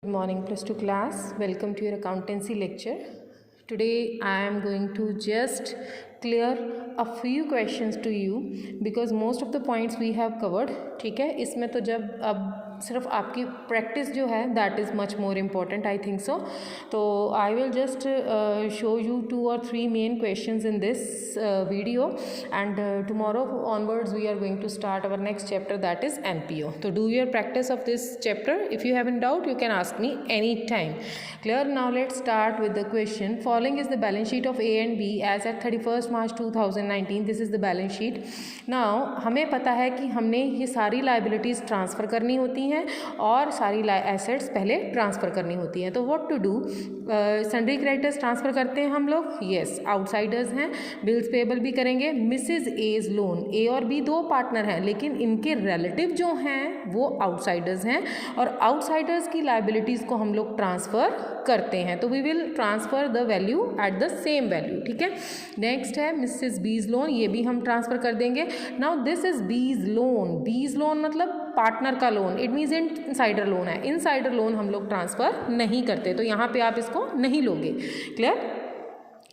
Good morning plus 2 class. Welcome to your accountancy lecture. Today I am going to just clear a few questions to you because most of the points we have covered. ठीक है, इसमें तो जब अब सिर्फ आपकी practice जो है that is much more important I think so. तो I will just show you 2 or 3 main questions in this video and tomorrow onwards we are going to start our next chapter, that is NPO. So do your practice of this chapter. If you have any doubt you can ask me anytime. Clear? Now let's start with the question. Following is the balance sheet of A and B as at 31st March 2019. This is the balance sheet. Now हमें पता है कि हमने ये सारी liabilities transfer करनी होती हैं और सारी एसेट्स पहले ट्रांसफ़र करनी होती हैं. तो what to do, sundry creditors transfer करते हैं हम लोग, येस आउटसाइडर्स हैं. बिल्स पेबल भी करेंगे. मिसेज एज लोन, ए और बी दो पार्टनर हैं लेकिन इनके रिलेटिव जो हैं वो आउटसाइडर्स हैं और आउटसाइडर्स की लाइबिलिटीज़ को हम लोग ट्रांसफ़र करते हैं. तो we will transfer the value at the same value. ठीक है. नेक्स्ट है मिसेज बीज लोन, ये भी हम ट्रांसफ़र कर देंगे. नाउ दिस इज़ बीज लोन. बीज लोन मतलब पार्टनर का loan, it means insider loan है. इनसाइडर लोन हम लोग ट्रांसफ़र नहीं करते, तो यहाँ पे आप इसको नहीं लोगे. क्लियर.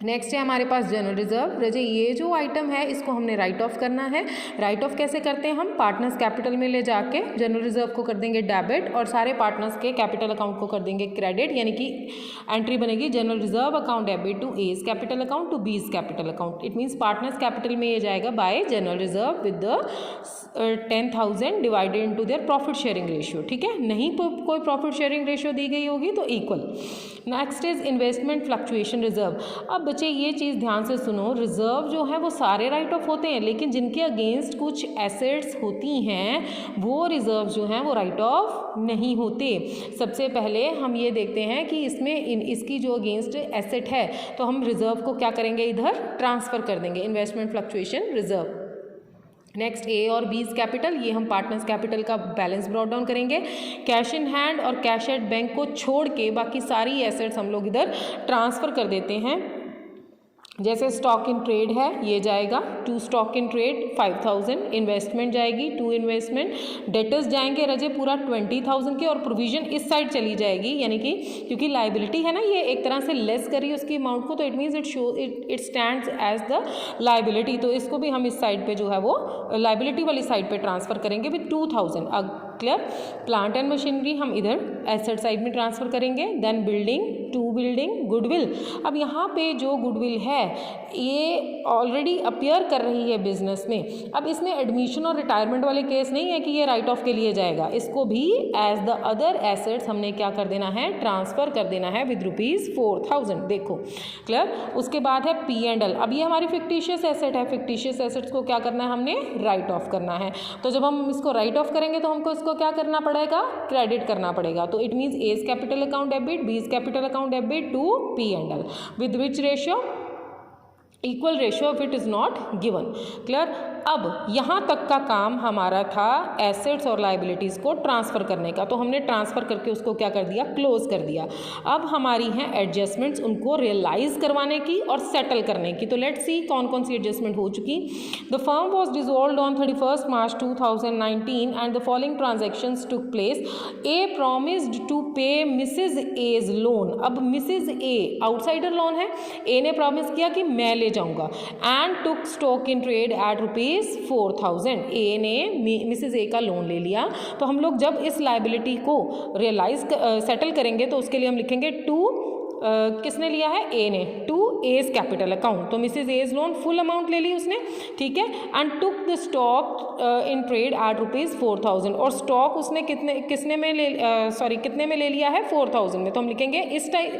नेक्स्ट है हमारे पास जनरल रिजर्व. रजे ये जो आइटम है इसको हमने राइट ऑफ करना है. राइट ऑफ कैसे करते हैं हम, पार्टनर्स कैपिटल में ले जाके जनरल रिजर्व को कर देंगे डेबिट और सारे पार्टनर्स के कैपिटल अकाउंट को कर देंगे क्रेडिट. यानी कि एंट्री बनेगी general reserve account debit to A's capital account to B's capital account. It means partners capital में ये जाएगा by general reserve with the 10,000 divided into their profit sharing ratio. ठीक है. नहीं कोई प्रॉफिट शेयरिंग रेशियो दी गई होगी तो equal. Next is investment fluctuation reserve. अब बच्चे ये चीज़ ध्यान से सुनो, रिजर्व जो है वो सारे राइट ऑफ होते हैं लेकिन जिनके अगेंस्ट कुछ एसेट्स होती हैं वो रिजर्व जो हैं वो राइट ऑफ नहीं होते. सबसे पहले हम ये देखते हैं कि इसमें इसकी जो अगेंस्ट एसेट है तो हम रिजर्व को क्या करेंगे, इधर ट्रांसफ़र कर देंगे, इन्वेस्टमेंट फ्लक्चुएशन रिजर्व. नेक्स्ट ए और बीज कैपिटल, ये हम पार्टनर्स कैपिटल का बैलेंस ब्रॉट डाउन करेंगे. कैश इन हैंड और कैश एट बैंक को छोड़ के बाकी सारी एसेट्स हम लोग इधर ट्रांसफ़र कर देते हैं. जैसे स्टॉक इन ट्रेड है ये जाएगा to stock in trade 5,000, investment जाएगी टू इन्वेस्टमेंट, डेटर्स जाएंगे रजे पूरा 20,000 के और प्रोविजन इस साइड चली जाएगी. यानी कि क्योंकि लाइबिलिटी है ना ये एक तरह से लेस करी उसकी अमाउंट को, तो it means it stands as the liability. तो इसको भी हम इस साइड पे जो है वो लाइबिलिटी वाली साइड पे ट्रांसफ़र करेंगे with 2,000. Clear. Plant and machinery हम इधर एसेट साइड में ट्रांसफ़र करेंगे. Then building, to building, goodwill. अब यहाँ पे जो गुडविल है ये ऑलरेडी अपीयर कर रही है बिजनेस में. अब इसमें एडमिशन और रिटायरमेंट वाले केस नहीं है कि ये राइट ऑफ के लिए जाएगा, इसको भी एज द अदर एसेट्स हमने क्या कर देना है, ट्रांसफ़र कर देना है विद ₹4,000. देखो क्लियर. उसके बाद है पी एंड एल. अब ये हमारी फिक्टिशियस एसेट है, फिक्टिशियस एसेट्स को क्या करना है, हमने राइट ऑफ करना है. तो जब हम इसको राइट ऑफ करेंगे तो हमको इसको क्या करना पड़ेगा, क्रेडिट करना पड़ेगा. तो it means A's capital account debit, B's capital account debit to P and L with which ratio, equal ratio if it is not given. Clear. अब यहाँ तक का काम हमारा था एसेट्स और लाइबिलिटीज़ को ट्रांसफ़र करने का, तो हमने ट्रांसफ़र करके उसको क्या कर दिया, क्लोज कर दिया. अब हमारी हैं एडजस्टमेंट्स, उनको रियलाइज़ करवाने की और सेटल करने की. तो लेट्स सी कौन कौन सी एडजस्टमेंट हो चुकी. The firm was dissolved on 31st March 2019 and the following transactions took place. A promised to pay Mrs A's loan. अब मिसेज ए आउटसाइडर लोन है, ए ने प्रॉमिस किया कि मैं ले जाऊंगा and took stock in trade at ₹4,000. A ने Mrs ए का लोन ले लिया. तो हम लोग जब इस लाइबिलिटी को रियलाइज सेटल करेंगे तो उसके लिए हम लिखेंगे टू किसने लिया है, ए ने, टू एज कैपिटल अकाउंट. तो Mrs A's loan full amount ले ली उसने. ठीक है. And took the stock in trade at ₹4,000 और स्टॉक उसने कितने में ले लिया है, 4,000 में. तो हम लिखेंगे इस टाइम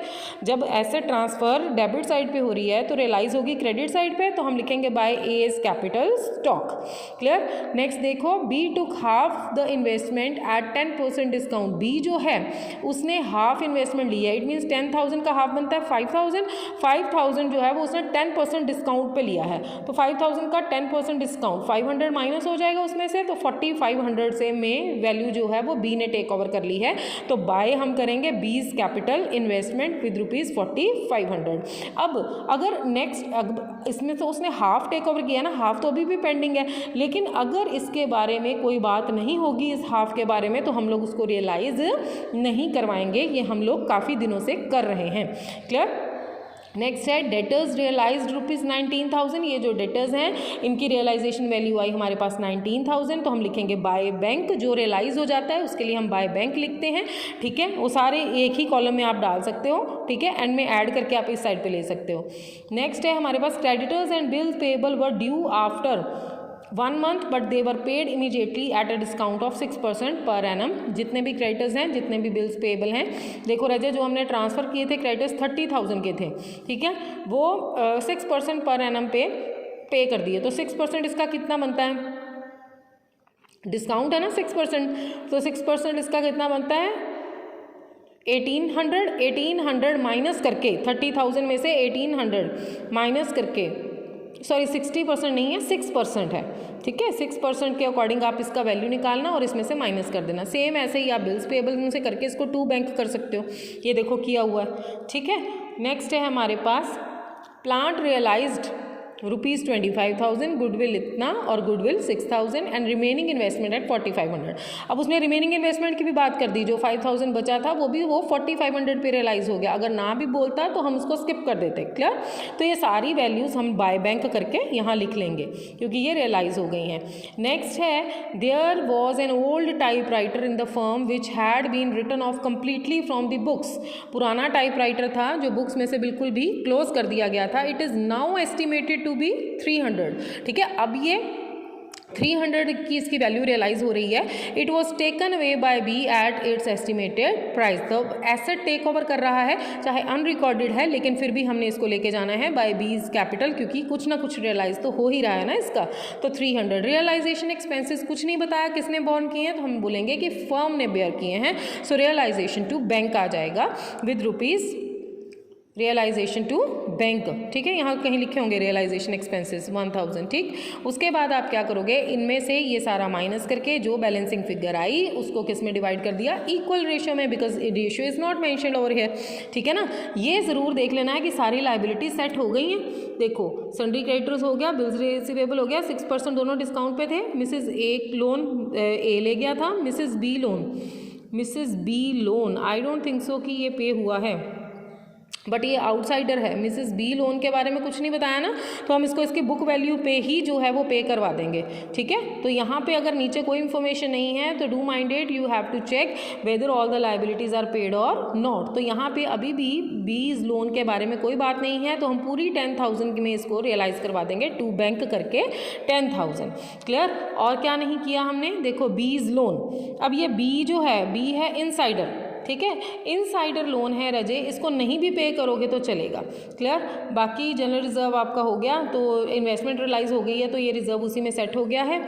जब एसेट ट्रांसफ़र डेबिट साइड पे हो रही है तो रियलाइज होगी क्रेडिट साइड पे, तो हम लिखेंगे by as capital stock. Clear. Next देखो, B took half the investment at 10% discount. B जो है उसने हाफ इन्वेस्टमेंट ली है. इट मीन्स 10,000 का हाफ बनता है 5,000 जो है वो उसने 10% डिस्काउंट पे लिया है. तो 5,000 का 10% डिस्काउंट 500 माइनस हो जाएगा उसमें से, तो 4,500 से में वैल्यू जो है वो बी ने टेक ओवर कर ली है. तो बाय हम करेंगे बीज कैपिटल इन्वेस्टमेंट विद ₹4,500. अब अगर नेक्स्ट इसमें तो उसने हाफ टेक ओवर किया ना, हाफ तो अभी भी पेंडिंग है, लेकिन अगर इसके बारे में कोई बात नहीं होगी इस हाफ के बारे में तो हम लोग उसको रियलाइज़ नहीं करवाएंगे। ये हम लोग काफ़ी दिनों से कर रहे हैं। क्लियर। नेक्स्ट है डेटर्स रियलाइज्ड ₹19,000। ये जो डेटर्स हैं इनकी रियलाइजेशन वैल्यू आई हमारे पास 19,000, तो हम लिखेंगे बाय बैंक। जो रियलाइज हो जाता है उसके लिए हम बाय बैंक लिखते हैं। ठीक है, वो सारे एक ही कॉलम में आप डाल सकते हो। ठीक है, एंड में ऐड करके आप इस साइड पे ले सकते हो। नेक्स्ट है हमारे पास creditors and bills payable were due after 1 month but they were paid immediately at a discount of 6% per annum. जितने भी क्रेडिटर्स हैं, जितने भी बिल्स पेएबल हैं, देखो रजे जो हमने ट्रांसफ़र किए थे क्रेडिटर्स 30,000 के थे, ठीक है, वो 6% पर एनम पे कर दिए। तो 6% इसका कितना बनता है, डिस्काउंट है ना 6%, तो 6% इसका कितना बनता है 1800 माइनस करके 30,000 में से 1800 माइनस करके, सॉरी 60% नहीं है 6% है। ठीक है, 6% के अकॉर्डिंग आप इसका वैल्यू निकालना और इसमें से माइनस कर देना। सेम ऐसे ही आप बिल्स पेएबल से करके इसको टू बैंक कर सकते हो। ये देखो किया हुआ है। ठीक है, नेक्स्ट है हमारे पास प्लांट रियलाइज्ड ₹25,000, गुडविल इतना और goodwill 6,000 and remaining investment at 4,500। अब उसने रिमेनिंग इन्वेस्टमेंट की भी बात कर दी, जो 5,000 बचा था वो भी वो 4,500 पे रियलाइज हो गया। अगर ना भी बोलता तो हम उसको स्किप कर देते। क्लियर। तो ये सारी वैल्यूज़ हम बाय बैंक करके यहाँ लिख लेंगे क्योंकि ये रियलाइज हो गई हैं। नेक्स्ट है there was an old typewriter in the firm which had been written off completely from the books. पुराना टाइप राइटर था जो बुक्स में से बिल्कुल भी क्लोज कर दिया गया था। It is now estimated to be 300। ठीक है, अब ये 300 की इसकी वैल्यू रियलाइज हो रही है। It was taken away by B at its estimated price. तो एसेट टेक ओवर कर रहा है, चाहे अनरिकॉर्डेड है, लेकिन फिर भी हमने इसको लेके जाना है बाय बीज कैपिटल, क्योंकि कुछ ना कुछ रियलाइज तो हो ही रहा है ना इसका। तो 300 रियलाइजेशन एक्सपेंसेस कुछ नहीं बताया किसने बॉर्न किए हैं, तो हम बोलेंगे कि फर्म ने बेयर किए हैं। सो रियलाइजेशन टू बैंक आ जाएगा with rupees realisation to bank. ठीक है, यहाँ कहीं लिखे होंगे रियलाइजेशन एक्सपेंसेस 1,000। ठीक, उसके बाद आप क्या करोगे, इनमें से ये सारा माइनस करके जो बैलेंसिंग फिगर आई उसको किस में डिवाइड कर दिया, इक्वल रेशियो में, because ratio is not mentioned over here. ठीक है ना, ये ज़रूर देख लेना है कि सारी लाइबिलिटी सेट हो गई हैं। देखो सन्ड्री क्रेडिटर्स हो गया, बिल्स रिसीवेबल हो गया, 6% दोनों डिस्काउंट पे थे। मिसेज ए लोन ए ले गया था, Mrs B loan I don't think so कि ये पे हुआ है, बट ये आउटसाइडर है। मिसेस बी लोन के बारे में कुछ नहीं बताया ना, तो हम इसको इसकी बुक वैल्यू पे ही जो है वो पे करवा देंगे। ठीक है, तो यहाँ पे अगर नीचे कोई इन्फॉर्मेशन नहीं है तो do minded you have to check whether all the liabilities are paid और नॉट। तो यहाँ पे अभी भी बीज लोन के बारे में कोई बात नहीं है, तो हम पूरी 10,000 में इसको रियलाइज़ करवा देंगे टू बैंक करके 10,000। क्लियर। और क्या नहीं किया हमने, देखो बीज लोन, अब ये बी जो है, बी है इनसाइडर। ठीक है, इनसाइडर लोन है रजे, इसको नहीं भी पे करोगे तो चलेगा। क्लियर। बाकी जनरल रिजर्व आपका हो गया, तो इन्वेस्टमेंट रियलाइज हो गई है, तो ये रिजर्व उसी में सेट हो गया है।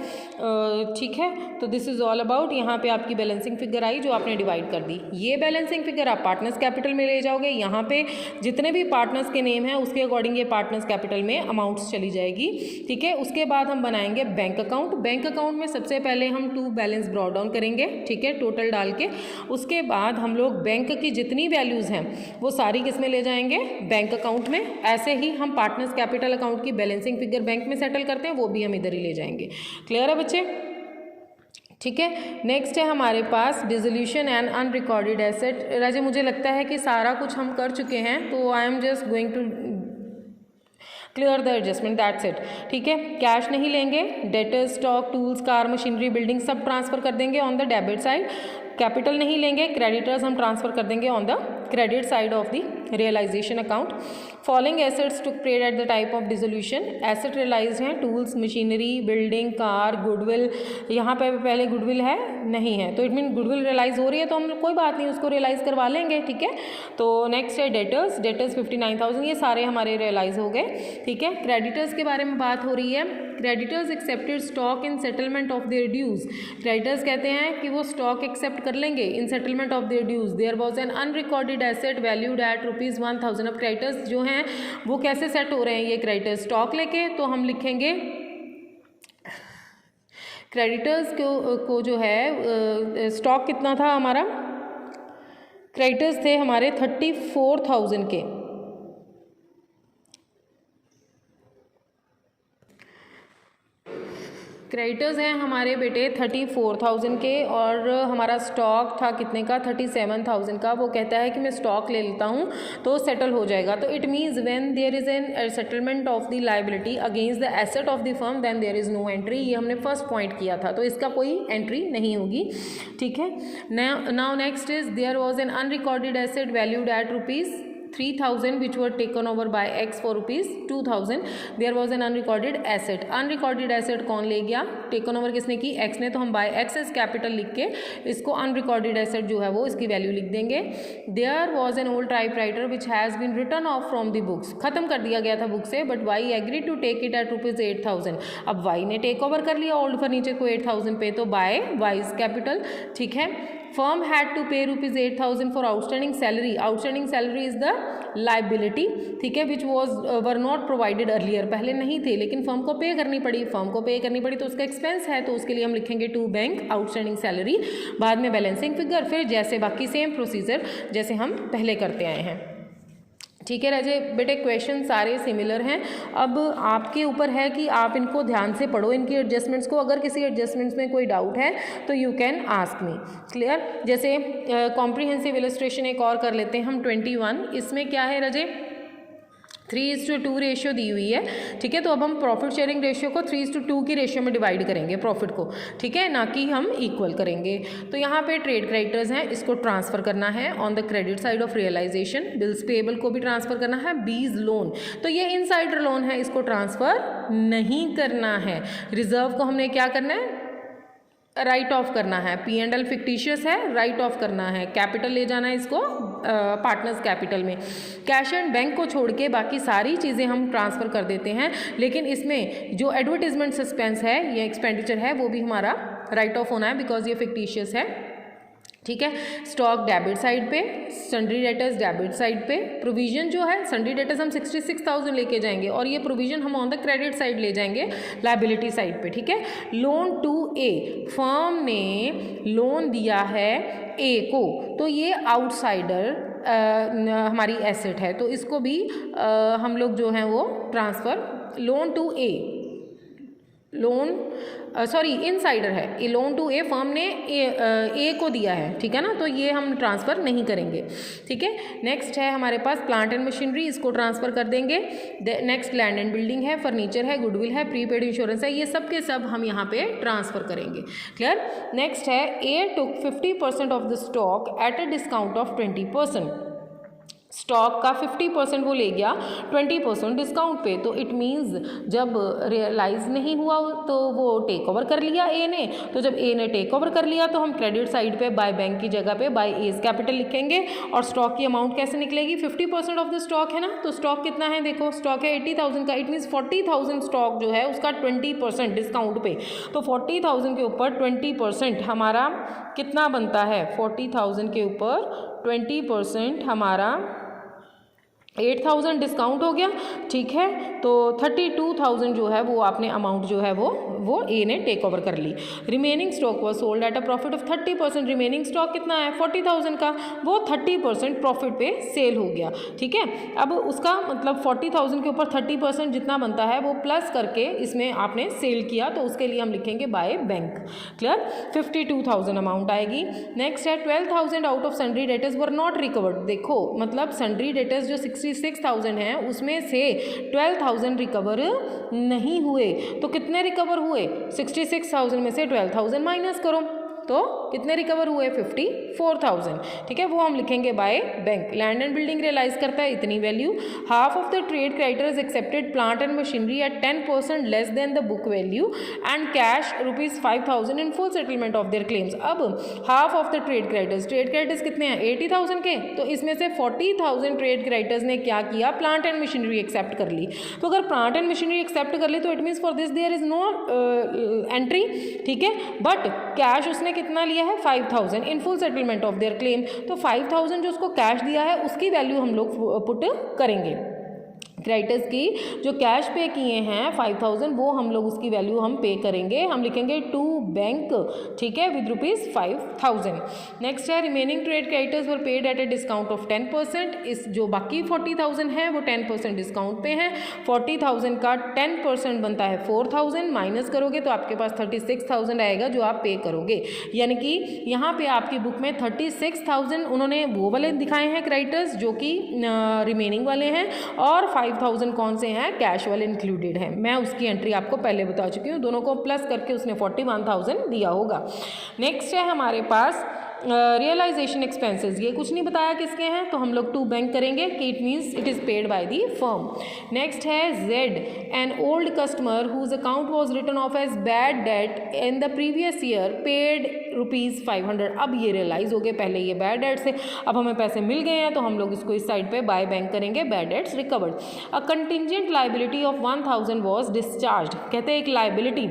ठीक है, तो दिस इज़ ऑल अबाउट, यहाँ पे आपकी बैलेंसिंग फिगर आई जो आपने डिवाइड कर दी। ये बैलेंसिंग फिगर आप पार्टनर्स कैपिटल में ले जाओगे, यहाँ पे जितने भी पार्टनर्स के नेम हैं उसके अकॉर्डिंग ये पार्टनर्स कैपिटल में अमाउंट्स चली जाएगी। ठीक है, उसके बाद हम बनाएंगे बैंक अकाउंट। बैंक अकाउंट में सबसे पहले हम टू बैलेंस ब्रॉट डाउन करेंगे। ठीक है, टोटल डाल के, उसके बाद हम लोग बैंक की जितनी वैल्यूज़ हैं वो सारी किस में ले जाएंगे, बैंक अकाउंट में। ऐसे ही हम पार्टनर्स कैपिटल अकाउंट की बैलेंसिंग फिगर बैंक में सेटल करते हैं, वो भी हम इधर ही ले जाएंगे। क्लियर है बच्चे। ठीक है, नेक्स्ट है हमारे पास डिसोल्यूशन एंड अनरिकॉर्डेड एसेट। राजे मुझे लगता है कि सारा कुछ हम कर चुके हैं, तो I am just going to clear the adjustment, that's it. ठीक है, कैश नहीं लेंगे, debtors, stock, tools, car, machinery, building सब ट्रांसफर कर देंगे on the debit side. Capital नहीं लेंगे, क्रेडिटर्स हम ट्रांसफर कर देंगे on the credit side of the realisation account. Following assets to paid at the type of dissolution. Asset realise हैं tools, machinery, building, car, goodwill. यहाँ पे पहले goodwill है नहीं है, तो इट मीन गुडविल रियलाइज हो रही है, तो हम कोई बात नहीं उसको रियलाइज करवा लेंगे। ठीक है, तो नेक्स्ट है डेटर्स। डेटर्स 59,000, ये सारे हमारे रियलाइज हो गए। ठीक है, क्रेडिटर्स के बारे में बात हो रही है। Creditors accepted stock in settlement of their dues. Creditors कहते हैं कि वो स्टॉक एक्सेप्ट कर लेंगे in settlement of their dues. There was an unrecorded asset valued at ₹1,000। अब क्रेडिटर्स जो हैं वो कैसे सेट हो रहे हैं, ये क्रेडिटर्स स्टॉक लेके, तो हम लिखेंगे क्रेडिटर्स को जो है स्टॉक कितना था हमारा, क्रेडिटर्स थे हमारे 34,000 के। क्रेडिटर्स हैं हमारे बेटे 34,000 के और हमारा स्टॉक था कितने का 37,000 का। वो कहता है कि मैं स्टॉक ले लेता हूँ तो सेटल हो जाएगा। तो it means when there is an settlement of the liability against the asset of the firm then there is no entry. ये हमने फर्स्ट पॉइंट किया था, तो इसका कोई एंट्री नहीं होगी। ठीक है, now next is there was an unrecorded asset valued at ₹3,000 which were taken over by X for ₹2,000. There was an unrecorded asset. Unrecorded asset कौन ले गया? टेकन ओवर किसने की? X ने। तो हम by X as capital लिख के इसको unrecorded asset जो है वो इसकी वैल्यू लिख देंगे। There was an old typewriter which has been written off from the books. खत्म कर दिया गया था बुक से, but Y agreed to take it at ₹8,000. अब Y ने टेक ओवर कर लिया ओल्ड फर्नीचर को 8,000 पे, तो by Y's capital। ठीक है, firm had to pay ₹8,000 for outstanding salary. Outstanding salary is the liability, ठीक है, which was were not provided earlier. पहले नहीं थे लेकिन फर्म को पे करनी पड़ी, फर्म को पे करनी पड़ी तो उसका एक्सपेंस है, तो उसके लिए हम लिखेंगे टू बैंक आउटस्टैंडिंग सैलरी, बाद में बैलेंसिंग फिगर, फिर जैसे बाकी सेम प्रोसीजर जैसे हम पहले करते आए हैं। ठीक है राजे बेटे, क्वेश्चन सारे सिमिलर हैं। अब आपके ऊपर है कि आप इनको ध्यान से पढ़ो, इनकी एडजस्टमेंट्स को। अगर किसी एडजस्टमेंट्स में कोई डाउट है तो you can ask me. Clear? जैसे कॉम्प्रिहेंसिव इलस्ट्रेशन एक और कर लेते हैं हम 21। इसमें क्या है राजे, 3:2 रेशियो दी हुई है। ठीक है, तो अब हम प्रॉफिट शेयरिंग रेशियो को 3:2 की रेशियो में डिवाइड करेंगे प्रॉफिट को। ठीक है, ना कि हम इक्वल करेंगे। तो यहाँ पे ट्रेड क्रेडिटर्स हैं, इसको ट्रांसफ़र करना है on the credit side of realisation. Bills payable को भी ट्रांसफ़र करना है। बीज लोन, तो ये इनसाइडर लोन है, इसको ट्रांसफ़र नहीं करना है। रिजर्व को हमने क्या करना है, राइट ऑफ करना है। P&L फिक्टिशियस है, राइट ऑफ करना है। कैपिटल ले जाना है इसको पार्टनर्स कैपिटल में। कैश एंड बैंक को छोड़ के बाकी सारी चीज़ें हम ट्रांसफ़र कर देते हैं, लेकिन इसमें जो एडवर्टीजमेंट सस्पेंस है, ये एक्सपेंडिचर है, वो भी हमारा राइट ऑफ होना है बिकॉज ये फिक्टिशियस है। ठीक है, स्टॉक डेबिट साइड पे, सन्ड्री डेटर्स डेबिट साइड पे। प्रोविजन जो है, सन्ड्री डेटर्स हम 66,000 लेके जाएंगे और ये प्रोविजन हम ऑन द क्रेडिट साइड ले जाएंगे लायबिलिटी साइड पे। ठीक है, लोन टू ए, फर्म ने लोन दिया है ए को, तो ये आउटसाइडर हमारी एसेट है, तो इसको भी हम लोग जो हैं वो transfer, loan to A, loan sorry insider है, ये लोन टू ए, फर्म ने ए को दिया है। ठीक है ना, तो ये हम ट्रांसफ़र नहीं करेंगे। ठीक है, नेक्स्ट है हमारे पास प्लांट एंड मशीनरी, इसको ट्रांसफ़र कर देंगे। नेक्स्ट लैंड एंड बिल्डिंग है, फर्नीचर है, गुडविल है, प्रीपेड इंश्योरेंस है, ये सब के सब हम यहाँ पे ट्रांसफ़र करेंगे। क्लियर? नेक्स्ट है ए टुक 50% of the stock at a discount of 20%। Stock का 50% वो ले गया 20% डिस्काउंट पे, तो इट मीन्स जब रियलाइज नहीं हुआ तो वो टेक ओवर कर लिया ए ने। तो जब ए ने टेक ओवर कर लिया तो हम क्रेडिट साइड पे बाय बैंक की जगह पे बाय एज कैपिटल लिखेंगे और स्टॉक की अमाउंट कैसे निकलेगी, 50% ऑफ द स्टॉक है ना, तो स्टॉक कितना है, देखो स्टॉक है 80,000 का, इट मीन्स 40,000 स्टॉक जो है उसका 20% डिस्काउंट पे, तो 40,000 के ऊपर 20% हमारा कितना बनता है, 40,000 के ऊपर 20% हमारा 8,000 डिस्काउंट हो गया। ठीक है, तो 32,000 जो है वो आपने अमाउंट जो है वो ए ने टेक ओवर कर ली। Remaining stock was sold at a profit of 30%। Remaining stock कितना है 40,000 का, वो 30% प्रॉफिट पे सेल हो गया। ठीक है, अब उसका मतलब 40,000 के ऊपर 30% जितना बनता है वो प्लस करके इसमें आपने सेल किया, तो उसके लिए हम लिखेंगे बाय बैंक। क्लियर? 52,000 अमाउंट आएगी। नेक्स्ट है 12,000 out of sundry debtors were not recovered. देखो मतलब सन्ड्री डेटर्स जो 66,000 हैं उसमें से 12,000 रिकवर नहीं हुए, तो कितने रिकवर हुए, 66,000 में से 12,000 माइनस करो, तो कितने रिकवर हुए, 54,000। ठीक है, वो हम लिखेंगे by bank. Land and building realise करता है इतनी वैल्यू। Half of the trade creditors accepted plant and machinery at 10% less than the book value and cash ₹5,000 in full settlement of their claims. अब half of the trade creditors कितने हैं, 80,000 के, तो इसमें से 40,000 ट्रेड क्रेडिटर्स ने क्या किया, प्लांट एंड मशीनरी एक्सेप्ट कर ली। तो अगर प्लांट एंड मशीनरी एक्सेप्ट कर ली तो it means for this there is no entry. ठीक है, बट कैश उसने कितना लिया है 5,000 in full settlement of their claim, तो 5,000 जो उसको कैश दिया है उसकी वैल्यू हम लोग पुट करेंगे। क्रेडिटर्स की जो कैश पे किए हैं 5000 वो हम लोग उसकी वैल्यू हम पे करेंगे, हम लिखेंगे टू बैंक, ठीक है, विद ₹5000। नेक्स्ट है remaining trade creditors were paid at a discount of 10%। इस जो बाकी 40,000 है वो 10% डिस्काउंट पे हैं। 40,000 का 10% बनता है 4,000, माइनस करोगे तो आपके पास 36,000 आएगा जो आप पे करोगे। यानी कि यहाँ पे आपकी बुक में 36,000 उन्होंने वो वाले दिखाए हैं क्रेडिटर्स जो कि रिमेनिंग वाले हैं, और 5,000 कौन से हैं, कैश वाले इंक्लूडेड हैं। मैं उसकी एंट्री आपको पहले बता चुकी हूँ, दोनों को प्लस करके उसने 41,000 दिया होगा। नेक्स्ट है हमारे पास रियलाइजेशन एक्सपेंसेस, ये कुछ नहीं बताया किसके हैं, तो हम लोग टू बैंक करेंगे कि it means it is paid by the firm. Next है Z, an old customer whose account was written off as bad debt in the previous year paid ₹500। अब ये रियलाइज हो गए, पहले ये बैड डेट से, अब हमें पैसे मिल गए हैं तो हम लोग इसको इस साइड पे बाय बैंक करेंगे, bad debts recovered. A contingent liability of 1,000 was discharge, कहते हैं एक लाइबिलिटी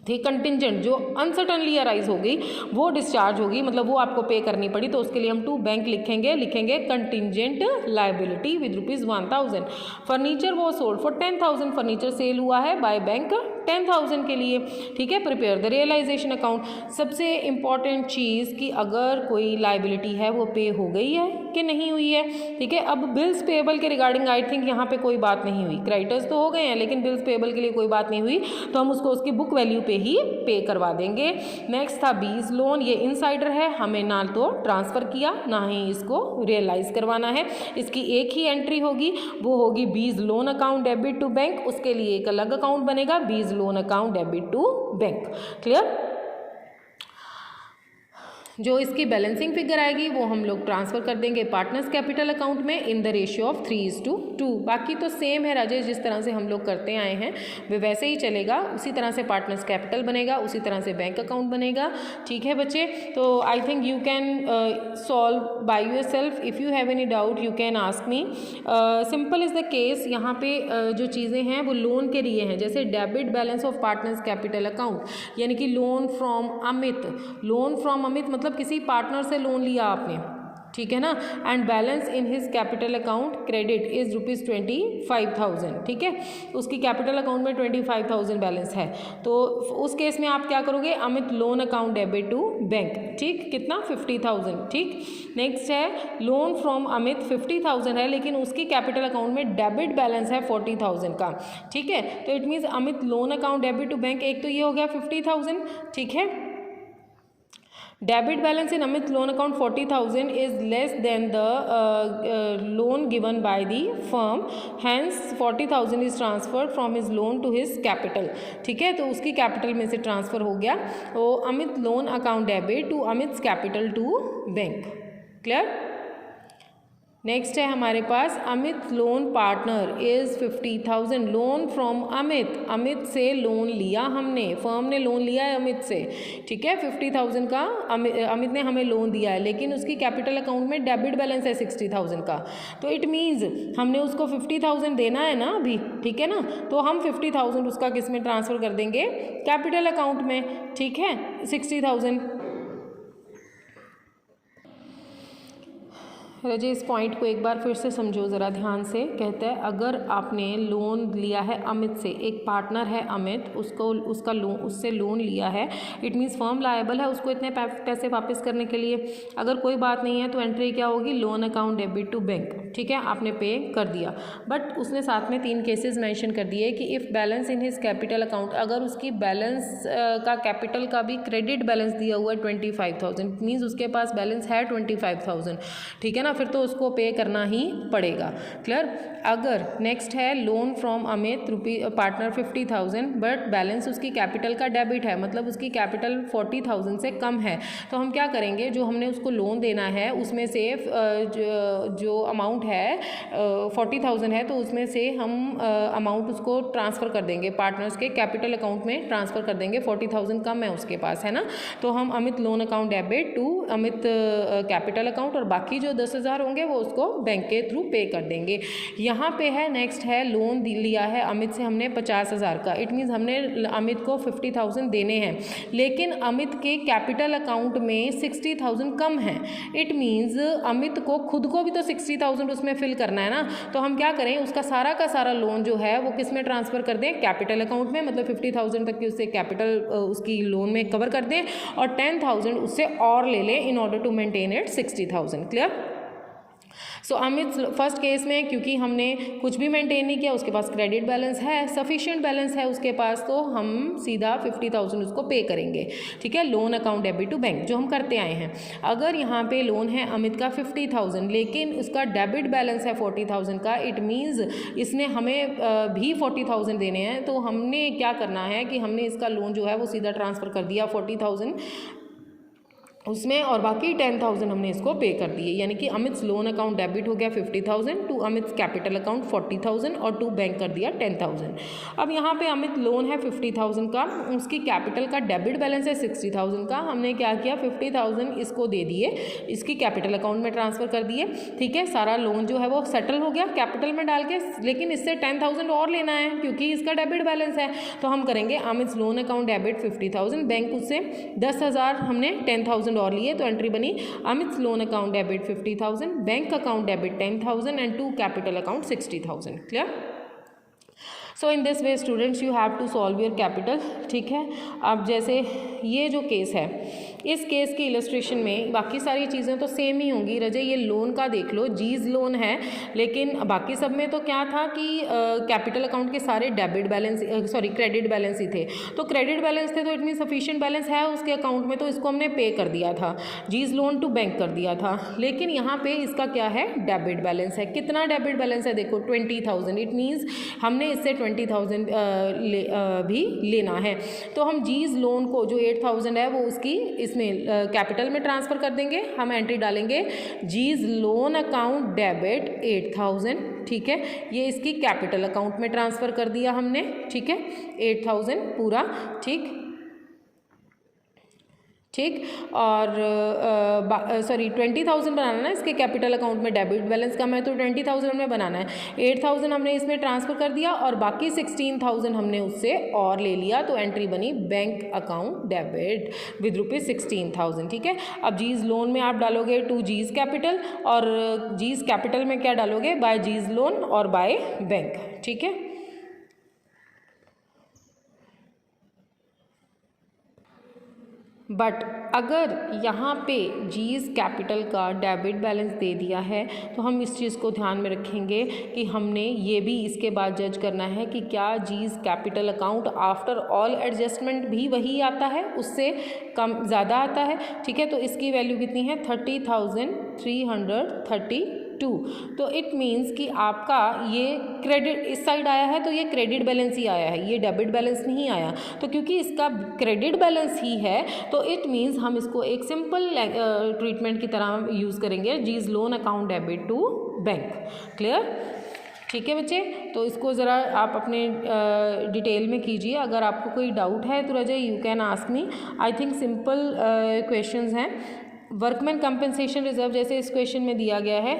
थी कंटिजेंट जो अनसर्टनली अराइज होगी वो डिस्चार्ज होगी, मतलब वो आपको पे करनी पड़ी, तो उसके लिए हम टू बैंक लिखेंगे कंटिजेंट लाइबिलिटी विद ₹1,000। फर्नीचर वो सोल्ड फॉर 10,000, फर्नीचर सेल हुआ है बाय बैंक 10,000 के लिए, ठीक है। प्रिपेयर द रियलाइजेशन अकाउंट, सबसे इंपॉर्टेंट चीज़ कि अगर कोई लाइबिलिटी है वो पे हो गई है कि नहीं हुई है, ठीक है। अब बिल्स पेएबल के रिगार्डिंग आई थिंक यहाँ पे कोई बात नहीं हुई, क्रेडिटर्स तो हो गए हैं लेकिन बिल्स पेएबल के लिए कोई बात नहीं हुई, तो हम उसको उसकी बुक वैल्यू पे ही पे करवा देंगे। नेक्स्ट था बीज लोन, ये इनसाइडर है, हमें ना तो ट्रांसफ़र किया ना ही इसको रियलाइज करवाना है, इसकी एक ही एंट्री होगी, वो होगी B's loan account debit to bank, उसके लिए एक अलग अकाउंट बनेगा B's loan account debit to bank. Clear. जो इसकी बैलेंसिंग फिगर आएगी वो हम लोग ट्रांसफ़र कर देंगे पार्टनर्स कैपिटल अकाउंट में इन द रेशियो ऑफ 3:2। बाकी तो सेम है राजेश, जिस तरह से हम लोग करते आए हैं वे वैसे ही चलेगा, उसी तरह से पार्टनर्स कैपिटल बनेगा, उसी तरह से बैंक अकाउंट बनेगा, ठीक है बच्चे। तो I think you can solve by your self, if you have any doubt you can ask me. Simple is the case, यहाँ पे जो चीज़ें हैं वो लोन के लिए हैं, जैसे debit balance of partners capital account, यानी कि loan from Amit, loan from Amit मतलब किसी पार्टनर से लोन लिया आपने, ठीक है ना, and balance in his capital account credit is ₹25,000, ठीक है, उसकी कैपिटल अकाउंट में 25,000 बैलेंस है, तो उस केस में आप क्या करोगे, Amit loan account debit to bank, ठीक, कितना 50,000, ठीक। नेक्स्ट है लोन फ्रॉम अमित 50,000 है लेकिन उसकी कैपिटल अकाउंट में डेबिट बैलेंस है 40,000 का, ठीक है, तो it means Amit loan account debit to bank, एक तो ये हो गया 50,000, ठीक है। Debit balance in Amit loan account 40,000 is less than the loan given by the firm, hence 40,000 is transferred from his loan to his capital, ठीक है, तो उसकी कैपिटल में से ट्रांसफ़र हो गया, तो Amit loan account debit to Amit capital to bank. Clear. Next है हमारे पास Amit loan partner is 50,000, loan from Amit, Amit से लोन लिया हमने, फर्म ने लोन लिया है अमित से, ठीक है, 50,000 का अमित ने हमें लोन दिया है, लेकिन उसकी कैपिटल अकाउंट में डेबिट बैलेंस है 60,000 का, तो इट मीन्स हमने उसको 50,000 देना है ना अभी, ठीक है ना, तो हम 50,000 उसका किस में ट्रांसफ़र कर देंगे, कैपिटल अकाउंट में, ठीक है, 60,000। रजे इस पॉइंट को एक बार फिर से समझो ज़रा ध्यान से। कहता है अगर आपने लोन लिया है अमित से, एक पार्टनर है अमित, उसका लोन, उससे लोन लिया है, इट मीन्स फर्म लायबल है उसको इतने पैसे वापस करने के लिए। अगर कोई बात नहीं है तो एंट्री क्या होगी, loan account debit to bank, ठीक है, आपने पे कर दिया। बट उसने साथ में 3 केसेस मेंशन कर दिए कि if balance in his capital account, अगर उसकी बैलेंस का कैपिटल का भी क्रेडिट बैलेंस दिया हुआ है 25,000, मीन्स उसके पास बैलेंस है 25,000, ठीक है ना, फिर तो उसको पे करना ही पड़ेगा। क्लियर। अगर नेक्स्ट है loan from Amit partner 50,000 but balance उसकी कैपिटल का डेबिट है, मतलब उसकी कैपिटल 40,000 से कम है, तो हम क्या करेंगे, जो हमने उसको लोन देना है उसमें से जो अमाउंट है 40,000 है, तो उसमें से हम अमाउंट उसको ट्रांसफ़र कर देंगे पार्टनर्स के कैपिटल अकाउंट में, ट्रांसफ़र कर देंगे, 40,000 कम है उसके पास, है ना, तो हम Amit loan account debit to Amit capital account, और बाकी जो 10,000 50,000 होंगे वो उसको बैंक के थ्रू पे कर देंगे। यहाँ पे है नेक्स्ट है लोन लिया है अमित से हमने 50,000 का, इट मीन्स हमने अमित को 50,000 देने हैं, लेकिन अमित के कैपिटल अकाउंट में 60,000 कम है। इट मीन्स अमित को खुद को भी तो 60,000 उसमें फिल करना है ना, तो हम क्या करें, उसका सारा का सारा लोन जो है वो किस में ट्रांसफ़र कर दें, कैपिटल अकाउंट में, मतलब 50,000 तक की उससे कैपिटल उसकी लोन में कवर कर दें और 10,000 उससे और ले लें in order to maintain it 60,000। Clear? So Amit first case में क्योंकि हमने कुछ भी मेंटेन नहीं किया, उसके पास क्रेडिट बैलेंस है, सफिशिएंट बैलेंस है उसके पास, तो हम सीधा 50,000 उसको पे करेंगे। ठीक है, loan account debit to bank जो हम करते आए हैं। अगर यहाँ पे लोन है अमित का 50,000 लेकिन उसका डेबिट बैलेंस है 40,000 का, इट मीन्स इसने हमें भी 40,000 देने हैं, तो हमने क्या करना है कि हमने इसका लोन जो है वो सीधा ट्रांसफ़र कर दिया 40,000 उसमें और बाकी 10,000 हमने इसको पे कर दिए, यानी कि अमित लोन अकाउंट डेबिट हो गया 50,000 टू अमित कैपिटल अकाउंट 40,000 और टू बैंक कर दिया 10,000। अब यहाँ पे अमित लोन है 50,000 का, उसकी कैपिटल का डेबिट बैलेंस है 60,000 का, हमने क्या किया 50,000 इसको दे दिए, इसकी कैपिटल अकाउंट में ट्रांसफ़र कर दिए। ठीक है, सारा लोन जो है वो सेटल हो गया कैपिटल में डाल के, लेकिन इससे 10,000 और लेना है क्योंकि इसका डेबिट बैलेंस है, तो हम करेंगे Amit loan account debit 50,000, bank उससे 10,000 हमने 10,000 और लिए, तो एंट्री बनी Amit loan account debit 50,000, bank account debit 10,000 and to capital account 60,000। Clear? So in this way students you have to solve your capital. ठीक है, अब जैसे ये जो केस है, इस केस की इलस्ट्रेशन में बाकी सारी चीज़ें तो सेम ही होंगी। रजय ये लोन का देख लो, जीज लोन है, लेकिन बाकी सब में तो क्या था कि कैपिटल अकाउंट के सारे डेबिट बैलेंस क्रेडिट बैलेंस ही थे, तो क्रेडिट बैलेंस थे तो इट मीन सफिशिएंट बैलेंस है उसके अकाउंट में, तो इसको हमने पे कर दिया था, जीज लोन टू बैंक कर दिया था। लेकिन यहाँ पे इसका क्या है, डेबिट बैलेंस है। कितना डेबिट बैलेंस है देखो 20,000, इट मीन्स हमने इससे 20,000 भी लेना है, तो हम जीज लोन को जो 8,000 है वो उसकी इसमें कैपिटल में ट्रांसफ़र कर देंगे। हम एंट्री डालेंगे जीज लोन अकाउंट डेबिट 8,000। ठीक है, ये इसकी कैपिटल अकाउंट में ट्रांसफ़र कर दिया हमने। ठीक है, 8,000 पूरा। ठीक, और 20,000 बनाना है इसके कैपिटल अकाउंट में, डेबिट बैलेंस कम है तो 20,000 हमने बनाना है। 8,000 हमने इसमें ट्रांसफ़र कर दिया और बाकी 16,000 हमने उससे और ले लिया, तो एंट्री बनी bank account debit with rupees 16,000। ठीक है, अब जीज लोन में आप डालोगे टू जीज कैपिटल, और जीज कैपिटल में क्या डालोगे, बाय जीज लोन और बाय बैंक। ठीक है, बट अगर यहाँ पे जीज कैपिटल का डेबिट बैलेंस दे दिया है तो हम इस चीज़ को ध्यान में रखेंगे कि हमने ये भी इसके बाद जज करना है कि क्या G's capital account after all adjustment भी वही आता है, उससे कम ज़्यादा आता है। ठीक है, तो इसकी वैल्यू कितनी है 30,332, तो इट मीन्स कि आपका ये क्रेडिट इस साइड आया है तो ये क्रेडिट बैलेंस ही आया है, ये डेबिट बैलेंस नहीं आया, तो क्योंकि इसका क्रेडिट बैलेंस ही है तो इट मीन्स हम इसको एक सिंपल ट्रीटमेंट की तरह यूज़ करेंगे, G's loan account debit to bank. Clear? ठीक है बच्चे, तो इसको ज़रा आप अपने डिटेल में कीजिए। अगर आपको कोई डाउट है तो रजय you can ask me. I think simple questions हैं। वर्कमैन कंपनसेशन रिजर्व जैसे इस क्वेश्चन में दिया गया है,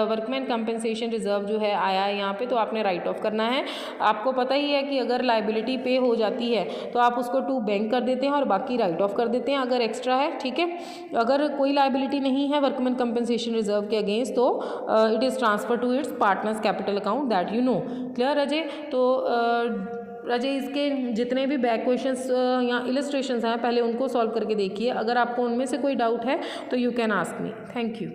वर्कमैन कंपनसेशन रिजर्व जो है आया है यहाँ पे, तो आपने राइट ऑफ करना है। आपको पता ही है कि अगर लाइबिलिटी पे हो जाती है तो आप उसको टू बैंक कर देते हैं और बाकी राइट ऑफ कर देते हैं अगर एक्स्ट्रा है। ठीक है, अगर कोई लाइबिलिटी नहीं है वर्कमैन कंपनसेशन रिजर्व के अगेंस्ट तो it is transfer to its partners capital account, that you know. Clear Ajay? तो रजय इसके जितने भी बैक क्वेश्चंस या इलस्ट्रेशंस हैं पहले उनको सॉल्व करके देखिए। अगर आपको उनमें से कोई डाउट है तो you can ask me. Thank you.